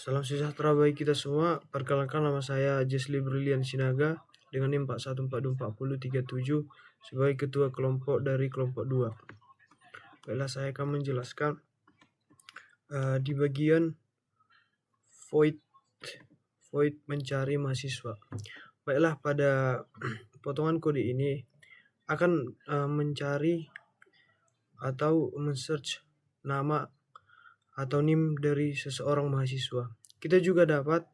Salam sejahtera bagi kita semua. Perkenalkan, nama saya Jesli Brilian Sinaga dengan NIM 41424037 sebagai ketua kelompok dari kelompok 2. Baiklah, saya akan menjelaskan di bagian void mencari mahasiswa. Baiklah, pada potongan kode ini akan mencari atau men-search nama atau NIM dari seseorang mahasiswa. Kita juga dapat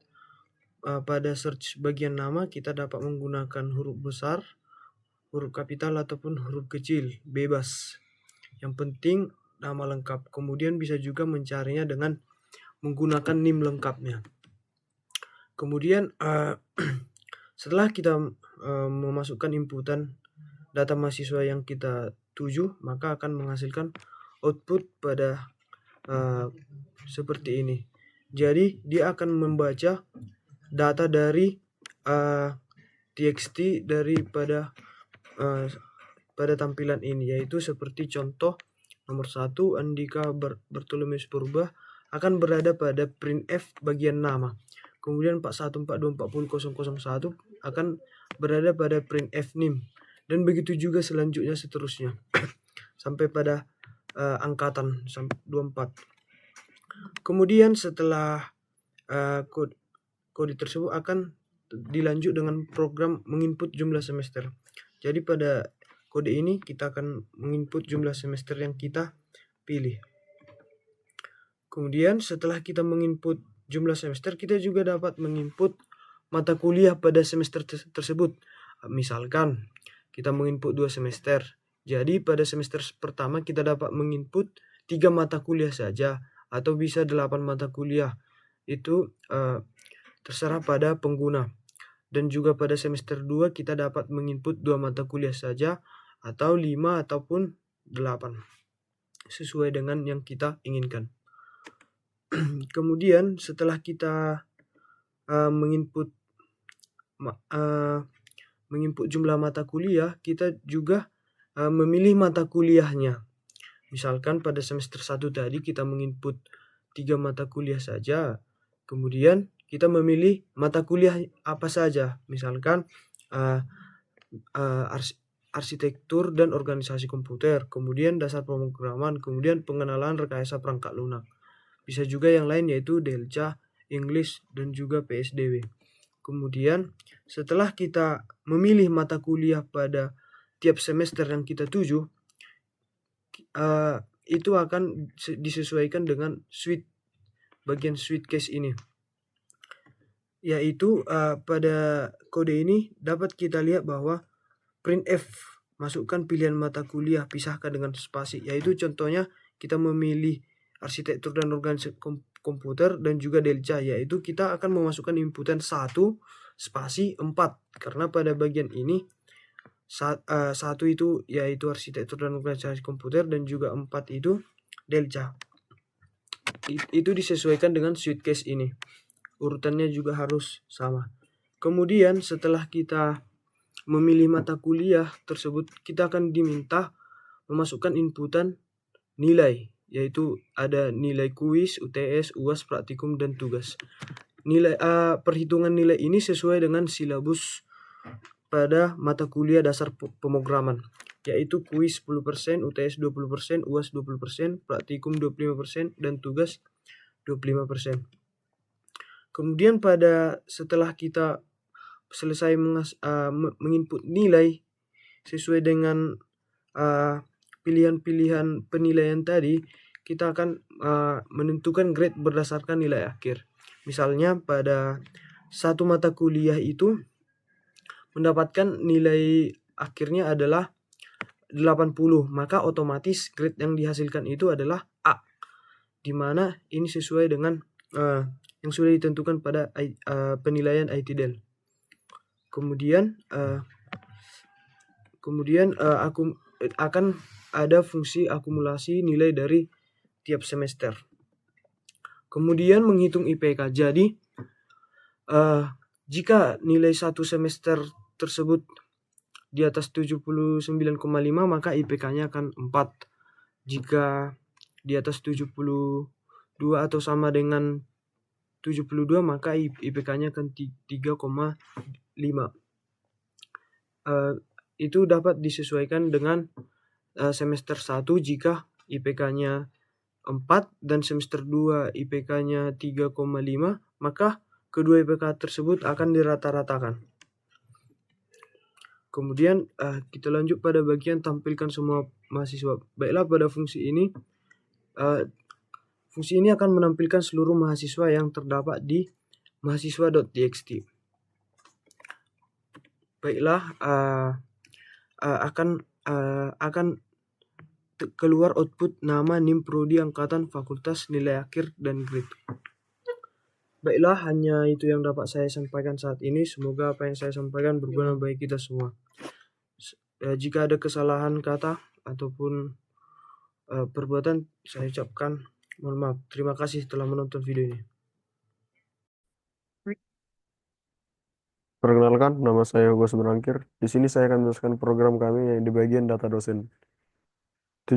pada search bagian nama kita dapat menggunakan huruf besar, huruf kapital ataupun huruf kecil, bebas. Yang penting nama lengkap. Kemudian bisa juga mencarinya dengan menggunakan NIM lengkapnya. Kemudian setelah kita memasukkan inputan data mahasiswa yang kita tuju, maka akan menghasilkan output pada seperti ini. Jadi dia akan membaca data dari txt daripada pada tampilan ini, yaitu seperti contoh nomor 1, Andika Bartolomeus Purba akan berada pada printf bagian nama. Kemudian 41424001 akan berada pada printf NIM, dan begitu juga selanjutnya seterusnya sampai pada angkatan sampai 24. Kemudian setelah kode tersebut akan dilanjut dengan program menginput jumlah semester. Jadi pada kode ini kita akan menginput jumlah semester yang kita pilih. Kemudian setelah kita menginput jumlah semester, kita juga dapat menginput mata kuliah pada semester tersebut. Misalkan kita menginput 2 semester. Jadi pada semester pertama kita dapat menginput 3 mata kuliah saja, atau bisa 8 mata kuliah. Itu terserah pada pengguna. Dan juga pada semester 2 kita dapat menginput 2 mata kuliah saja, atau 5 ataupun 8, sesuai dengan yang kita inginkan. Kemudian setelah kita menginput jumlah mata kuliah, kita juga memilih mata kuliahnya. Misalkan pada semester 1 tadi kita menginput 3 mata kuliah saja, kemudian kita memilih mata kuliah apa saja, misalkan arsitektur dan organisasi komputer, kemudian dasar pemrograman, kemudian pengenalan rekayasa perangkat lunak. Bisa juga yang lain, yaitu Delca, English, dan juga PSDW. Kemudian setelah kita memilih mata kuliah pada tiap semester yang kita tuju, itu akan disesuaikan dengan bagian switch case ini, yaitu pada kode ini dapat kita lihat bahwa printf masukkan pilihan mata kuliah, pisahkan dengan spasi, yaitu contohnya kita memilih arsitektur dan organisasi komputer dan juga Delca, yaitu kita akan memasukkan inputan 1 spasi 4, karena pada bagian ini 1 itu yaitu arsitektur dan organisasi komputer, dan juga 4 itu Delca. Itu disesuaikan dengan switch case ini. Urutannya juga harus sama. Kemudian setelah kita memilih mata kuliah tersebut, kita akan diminta memasukkan inputan nilai, yaitu ada nilai kuis, UTS, UAS, praktikum, dan tugas. Nilai perhitungan nilai ini sesuai dengan silabus pada mata kuliah dasar pemrograman, yaitu kuis 10%, UTS 20%, UAS 20%, praktikum 25%, dan tugas 25%. Kemudian setelah kita selesai menginput nilai sesuai dengan pilihan-pilihan penilaian tadi, kita akan menentukan grade berdasarkan nilai akhir. Misalnya pada satu mata kuliah itu mendapatkan nilai akhirnya adalah 80, maka otomatis grade yang dihasilkan itu adalah A, dimana ini sesuai dengan yang sudah ditentukan pada penilaian ITDEL. Kemudian aku akan ada fungsi akumulasi nilai dari tiap semester. Kemudian menghitung IPK. Jadi jika nilai satu semester tersebut di atas 79,5, maka IPK-nya akan 4. Jika di atas 72 atau sama dengan 72, maka IPK-nya akan 3,5. Itu dapat disesuaikan dengan semester 1 jika IPK-nya 4 dan semester 2 IPK-nya 3,5, maka kedua IPK tersebut akan dirata-ratakan. Kemudian kita lanjut pada bagian tampilkan semua mahasiswa. Baiklah, pada fungsi ini akan menampilkan seluruh mahasiswa yang terdapat di mahasiswa.txt. Baiklah, akan keluar output nama, NIM, prodi, angkatan, fakultas, nilai akhir, dan grade. Baiklah, hanya itu yang dapat saya sampaikan saat ini. Semoga apa yang saya sampaikan berguna bagi kita semua. Jika ada kesalahan kata ataupun perbuatan, saya ucapkan mohon maaf. Terima kasih telah menonton video ini. Perkenalkan, nama saya Hugo Subrangkir. Di sini saya akan menjelaskan program kami yang di bagian data dosen. Di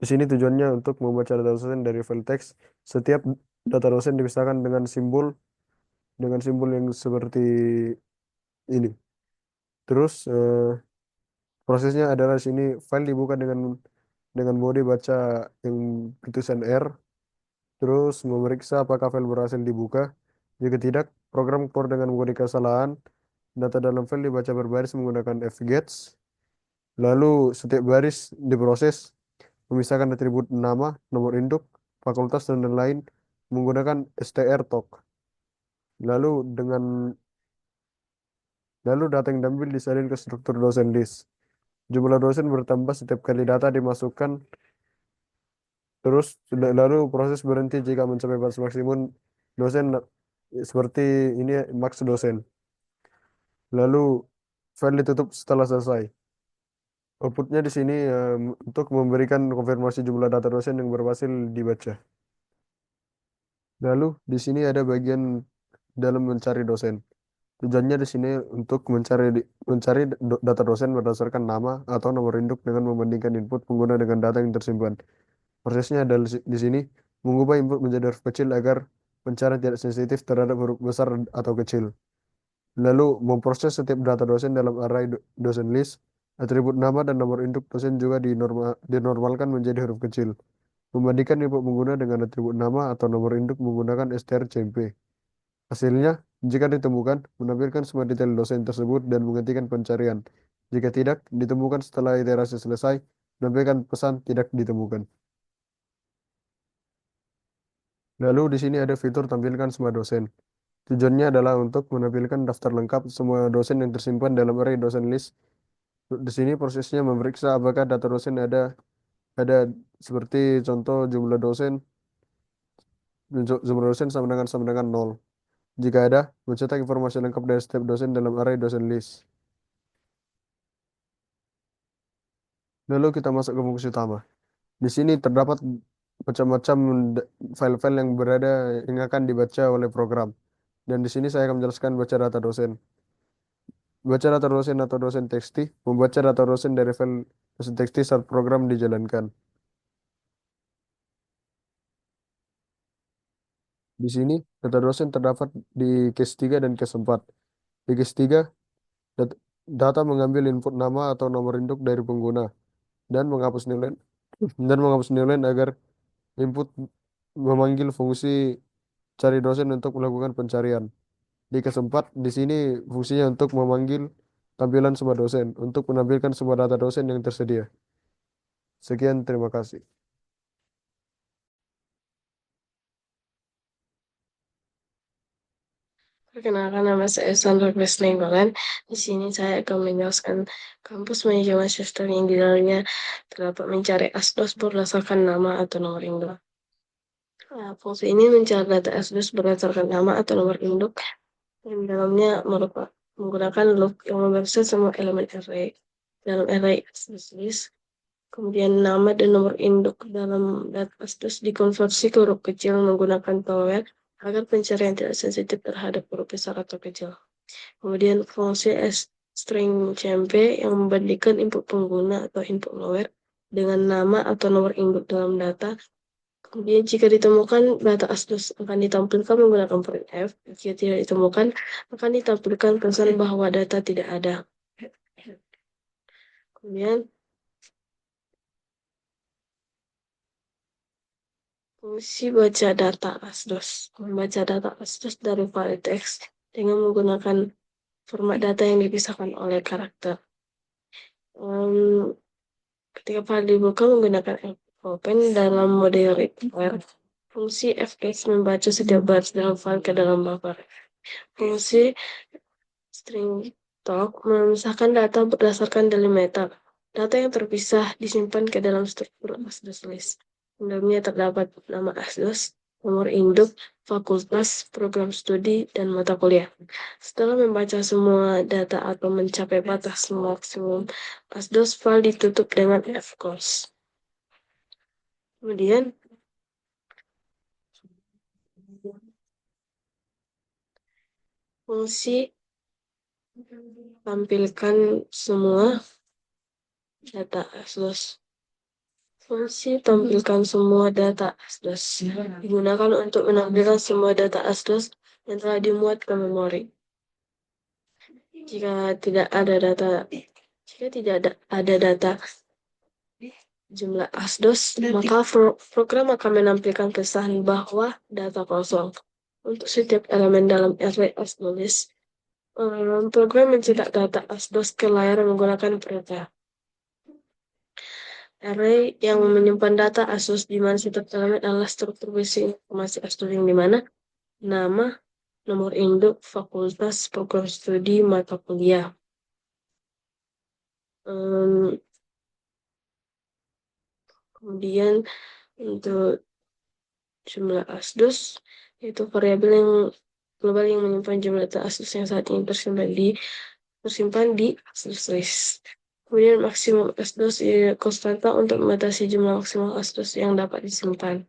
sini tujuannya untuk membaca data dosen dari file teks. Setiap data dosen dipisahkan dengan simbol yang seperti ini. Terus prosesnya adalah di sini file dibuka dengan mode baca yang tulisan R. Terus memeriksa apakah file berhasil dibuka. Jika tidak, program keluar dengan mode kesalahan. Data dalam file dibaca berbaris menggunakan fgets. Lalu setiap baris diproses, memisahkan atribut nama, nomor induk, fakultas, dan lain-lain menggunakan strtok. Lalu data yang diambil disalin ke struktur dosen list. Jumlah dosen bertambah setiap kali data dimasukkan. Terus lalu proses berhenti jika mencapai batas maksimum dosen, seperti ini max dosen. Lalu file ditutup setelah selesai. Outputnya di sini untuk memberikan konfirmasi jumlah data dosen yang berhasil dibaca. Lalu di sini ada bagian dalam mencari dosen. Tujuannya di sini untuk mencari data dosen berdasarkan nama atau nomor induk dengan membandingkan input pengguna dengan data yang tersimpan. Prosesnya adalah di sini mengubah input menjadi huruf kecil agar pencarian tidak sensitif terhadap huruf besar atau kecil. Lalu memproses setiap data dosen dalam array dosen list. Atribut nama dan nomor induk dosen juga dinormalkan menjadi huruf kecil. Membandingkan input pengguna dengan atribut nama atau nomor induk menggunakan strcmp. Hasilnya, jika ditemukan, menampilkan semua detail dosen tersebut dan menghentikan pencarian. Jika tidak ditemukan setelah iterasi selesai, menampilkan pesan tidak ditemukan. Lalu di sini ada fitur tampilkan semua dosen. Tujuannya adalah untuk menampilkan daftar lengkap semua dosen yang tersimpan dalam array dosen list. Di sini prosesnya memeriksa apakah data dosen ada seperti contoh jumlah dosen sama dengan 0. Jika ada, mencetak informasi lengkap dari setiap dosen dalam array dosen list. Lalu kita masuk ke fungsi utama. Di sini terdapat macam-macam file-file yang akan dibaca oleh program. Dan di sini saya akan menjelaskan baca data dosen. Baca data dosen atau dosen teksti, membaca data dosen dari file dosen teksti saat program dijalankan. Di sini, data dosen terdapat di case 3 dan case 4. Di case 3, dat- data mengambil input nama atau nomor induk dari pengguna dan menghapus nilai agar input memanggil fungsi cari dosen untuk melakukan pencarian. Di case 4, di sini fungsinya untuk memanggil tampilan semua dosen untuk menampilkan semua data dosen yang tersedia. Sekian, terima kasih. Perkenalkan, nama saya Sandra Grace Nainggolan. Di sini saya akan menjelaskan kampus manajemen sistem yang di dalamnya terdapat mencari asdos berdasarkan nama atau nomor induk. Nah, fungsi ini mencari data asdos berdasarkan nama atau nomor induk yang di dalamnya menggunakan loop yang memeriksa semua elemen array. Dalam array asdos list, kemudian nama dan nomor induk dalam data asdos dikonversi ke huruf kecil menggunakan towel agar pencarian tidak sensitif terhadap huruf besar atau kecil. Kemudian fungsi string cmp yang membandingkan input pengguna atau input malware dengan nama atau nomor induk dalam data. Kemudian jika ditemukan data asdos akan ditampilkan menggunakan printf. Jika tidak ditemukan akan ditampilkan pesan bahwa data tidak ada. Kemudian fungsi baca data asdos. Membaca data asdos dari file teks dengan menggunakan format data yang dipisahkan oleh karakter. Ketika file dibuka menggunakan open dalam mode require, fungsi fx membaca setiap baris dalam file ke dalam buffer. Fungsi string talk memisahkan data berdasarkan delimiter. Data yang terpisah disimpan ke dalam struktur asdos list. Di dalamnya terdapat nama asdos, nomor induk, fakultas, program studi, dan mata kuliah. Setelah membaca semua data atau mencapai batas maksimum asdos, file ditutup dengan fclose. Kemudian fungsi tampilkan semua data asdos. Fungsi tampilkan semua data asdos digunakan untuk menampilkan semua data asdos yang telah dimuat ke memori. Jika tidak ada data jumlah asdos, maka program akan menampilkan pesan bahwa data kosong. Untuk setiap elemen dalam array asdos list, program mencetak data asdos ke layar menggunakan perintah. Array yang menyimpan data asdos di mana setiap elemen adalah struktur berisi informasi asdos yang di mana nama, nomor induk, fakultas, program studi, mata kuliah. Kemudian untuk jumlah asdos yaitu variabel yang global yang menyimpan jumlah data asdos yang saat ini tersimpan di asdos list. Kemudian maksimum asdos konstanta untuk membatasi jumlah maksimal asdos yang dapat disimpan.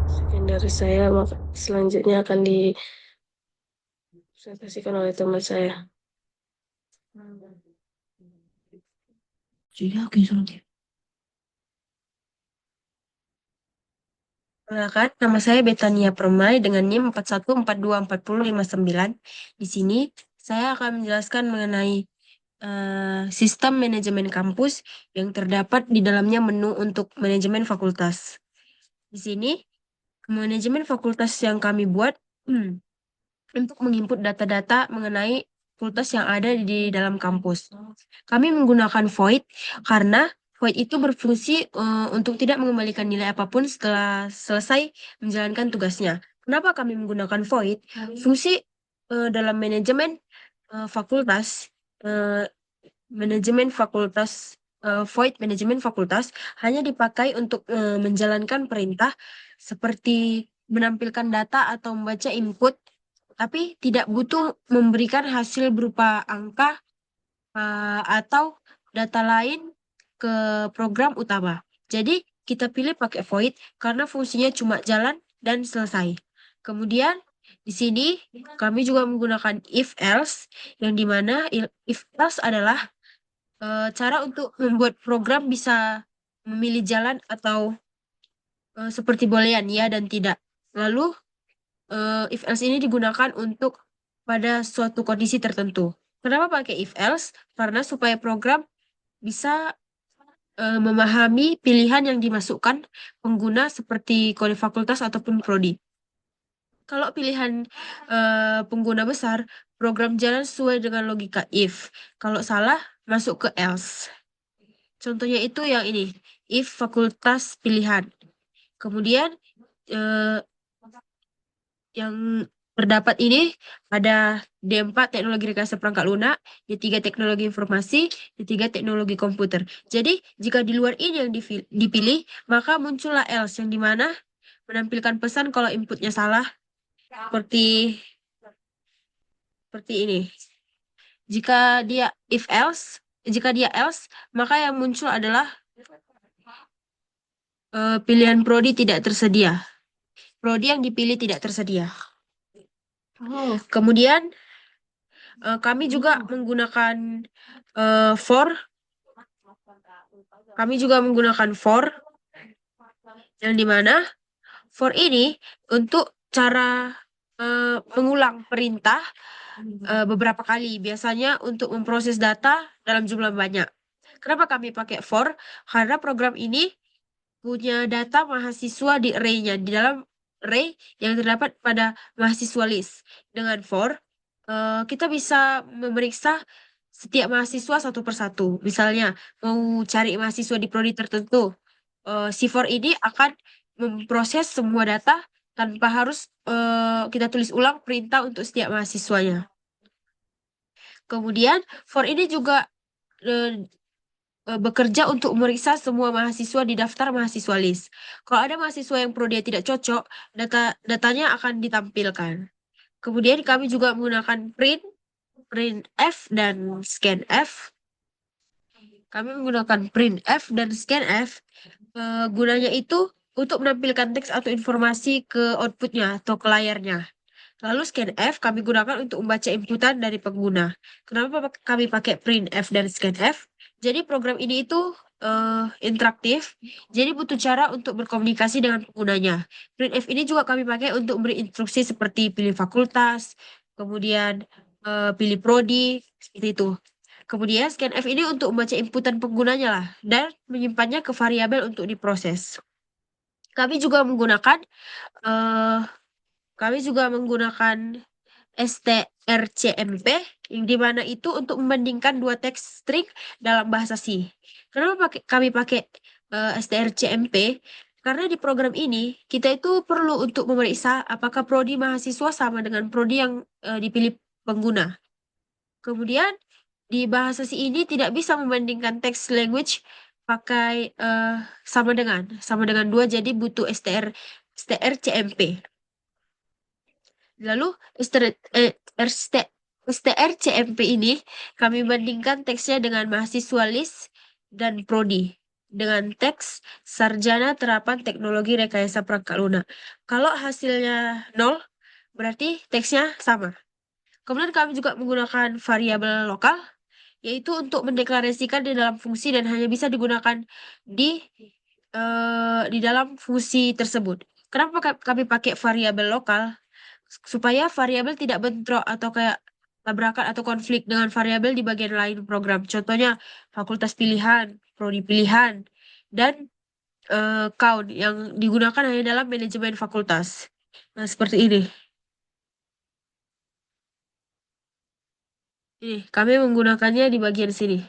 Sekian dari saya, selanjutnya akan dipresentasikan oleh teman saya. Perkenalkan, nama saya Betania Permai dengan NIM 41424059. Di sini saya akan menjelaskan mengenai sistem manajemen kampus yang terdapat di dalamnya menu untuk manajemen fakultas. Di sini manajemen fakultas yang kami buat untuk menginput data-data mengenai fakultas yang ada di dalam kampus. Kami menggunakan void karena void itu berfungsi untuk tidak mengembalikan nilai apapun setelah selesai menjalankan tugasnya. Kenapa kami menggunakan void? Fungsi dalam manajemen fakultas, void manajemen fakultas hanya dipakai untuk menjalankan perintah seperti menampilkan data atau membaca input, tapi tidak butuh memberikan hasil berupa angka atau data lain ke program utama. Jadi kita pilih pakai void karena fungsinya cuma jalan dan selesai. Kemudian di sini kami juga menggunakan if else, yang dimana if else adalah cara untuk membuat program bisa memilih jalan atau seperti boolean ya dan tidak. Lalu if else ini digunakan untuk pada suatu kondisi tertentu. Kenapa pakai if else? Karena supaya program bisa memahami pilihan yang dimasukkan pengguna seperti kode fakultas ataupun prodi. Kalau pilihan pengguna besar, program jalan sesuai dengan logika if. Kalau salah, masuk ke else. Contohnya itu yang ini, if fakultas pilihan. Kemudian yang terdapat ini ada D4 teknologi rekayasa perangkat lunak, D3 teknologi informasi, D3 teknologi komputer. Jadi jika di luar ini yang dipilih, maka muncullah else yang dimana menampilkan pesan kalau inputnya salah seperti ini. Jika dia else, maka yang muncul adalah pilihan prodi tidak tersedia. Prodi yang dipilih tidak tersedia. Kemudian kami juga menggunakan for kami juga menggunakan for, yang dimana for ini untuk cara mengulang perintah beberapa kali, biasanya untuk memproses data dalam jumlah banyak. Kenapa kami pakai for? Karena program ini punya data mahasiswa di array-nya, di dalam array yang terdapat pada mahasiswa list. Dengan for, kita bisa memeriksa setiap mahasiswa satu persatu. Misalnya, mau cari mahasiswa di prodi tertentu, si for ini akan memproses semua data tanpa harus kita tulis ulang perintah untuk setiap mahasiswanya. Kemudian, for ini juga bekerja untuk memeriksa semua mahasiswa di daftar mahasiswa list. Kalau ada mahasiswa yang prodi tidak cocok, datanya akan ditampilkan. Kemudian kami juga menggunakan printf dan scanf. Kami menggunakan printf dan scanf. Gunanya itu untuk menampilkan teks atau informasi ke outputnya atau ke layarnya. Lalu scanf kami gunakan untuk membaca inputan dari pengguna. Kenapa kami pakai printf dan scanf? Jadi program ini itu interaktif, jadi butuh cara untuk berkomunikasi dengan penggunanya. Printf ini juga kami pakai untuk memberi instruksi seperti pilih fakultas, kemudian pilih prodi, seperti itu. Kemudian scanf ini untuk membaca inputan penggunanya lah, dan menyimpannya ke variabel untuk diproses. Kami juga menggunakan strcmp, yang dimana itu untuk membandingkan dua teks string dalam bahasa C. Kenapa kami pakai strcmp? Karena di program ini kita itu perlu untuk memeriksa apakah prodi mahasiswa sama dengan prodi yang dipilih pengguna. Kemudian di bahasa C ini tidak bisa membandingkan text language pakai sama dengan 2, jadi butuh strcmp. Lalu strcmp ini kami bandingkan teksnya dengan mahasiswa list dan prodi dengan teks sarjana terapan teknologi rekayasa perangkat lunak. Kalau hasilnya 0, berarti teksnya sama. Kemudian kami juga menggunakan variabel lokal, yaitu untuk mendeklarasikan di dalam fungsi dan hanya bisa digunakan di dalam fungsi tersebut. Kenapa kami pakai variabel lokal? Supaya variabel tidak bentrok atau kayak tabrakan atau konflik dengan variabel di bagian lain program. Contohnya fakultas pilihan, prodi pilihan, dan count yang digunakan hanya dalam manajemen fakultas. Nah, seperti ini. Ini, kami menggunakannya di bagian sini.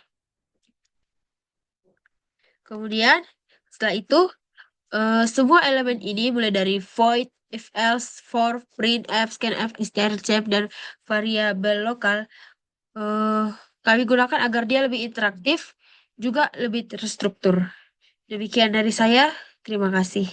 Kemudian, setelah itu, semua elemen ini mulai dari void, if else, for, printf, scanf, strcmp, dan variabel lokal kami gunakan agar dia lebih interaktif, juga lebih terstruktur. Demikian dari saya, terima kasih.